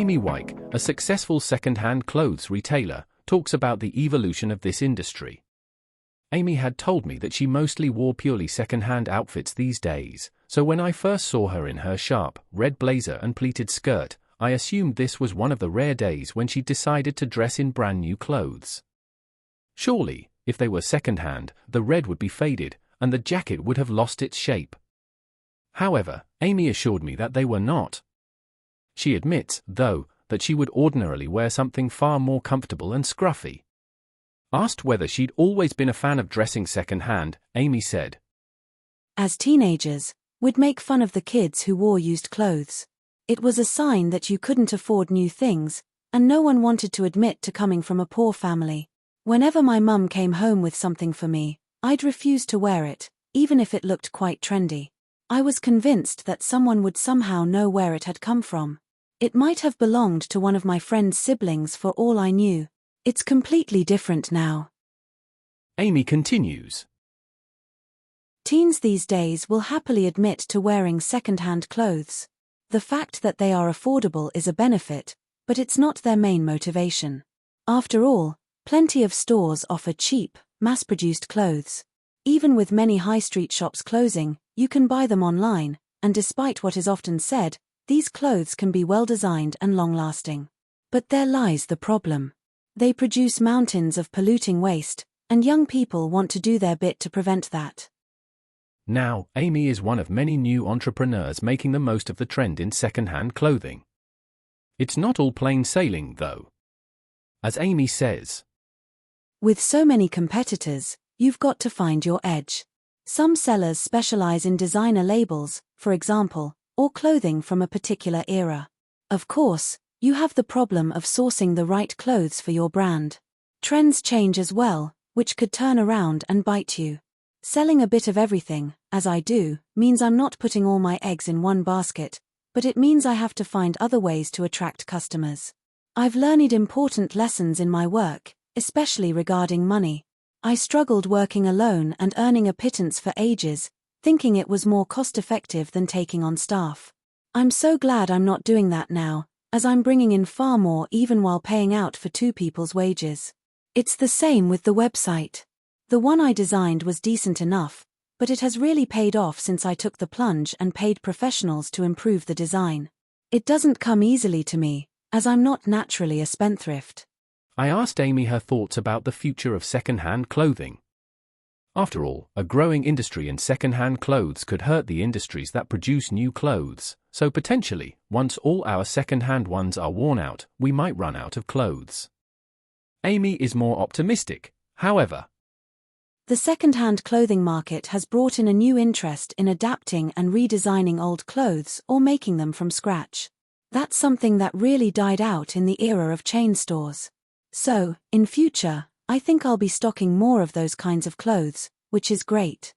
Amy Wyke, a successful second-hand clothes retailer, talks about the evolution of this industry. Amy had told me that she mostly wore purely second-hand outfits these days, so when I first saw her in her sharp, red blazer and pleated skirt, I assumed this was one of the rare days when she decided to dress in brand new clothes. Surely, if they were second-hand, the red would be faded, and the jacket would have lost its shape. However, Amy assured me that they were not. She admits, though, that she would ordinarily wear something far more comfortable and scruffy. Asked whether she'd always been a fan of dressing second-hand, Amy said, "As teenagers, we'd make fun of the kids who wore used clothes. It was a sign that you couldn't afford new things, and no one wanted to admit to coming from a poor family. Whenever my mum came home with something for me, I'd refuse to wear it, even if it looked quite trendy. I was convinced that someone would somehow know where it had come from. It might have belonged to one of my friend's siblings for all I knew. It's completely different now." Amy continues. Teens these days will happily admit to wearing second-hand clothes. The fact that they are affordable is a benefit, but it's not their main motivation. After all, plenty of stores offer cheap, mass-produced clothes. Even with many high street shops closing, you can buy them online, and despite what is often said, these clothes can be well-designed and long-lasting. But there lies the problem. They produce mountains of polluting waste, and young people want to do their bit to prevent that. Now, Amy is one of many new entrepreneurs making the most of the trend in second-hand clothing. It's not all plain sailing, though. As Amy says, "With so many competitors, you've got to find your edge. Some sellers specialize in designer labels, for example, or clothing from a particular era. Of course, you have the problem of sourcing the right clothes for your brand. Trends change as well, which could turn around and bite you. Selling a bit of everything, as I do, means I'm not putting all my eggs in one basket, but it means I have to find other ways to attract customers. I've learned important lessons in my work, especially regarding money. I struggled working alone and earning a pittance for ages, thinking it was more cost-effective than taking on staff. I'm so glad I'm not doing that now, as I'm bringing in far more even while paying out for two people's wages. It's the same with the website. The one I designed was decent enough, but it has really paid off since I took the plunge and paid professionals to improve the design. It doesn't come easily to me, as I'm not naturally a spendthrift." I asked Amy her thoughts about the future of second-hand clothing. After all, a growing industry in second-hand clothes could hurt the industries that produce new clothes, so potentially, once all our second-hand ones are worn out, we might run out of clothes. Amy is more optimistic, however. The second-hand clothing market has brought in a new interest in adapting and redesigning old clothes or making them from scratch. That's something that really died out in the era of chain stores. So, in future, I think I'll be stocking more of those kinds of clothes, which is great.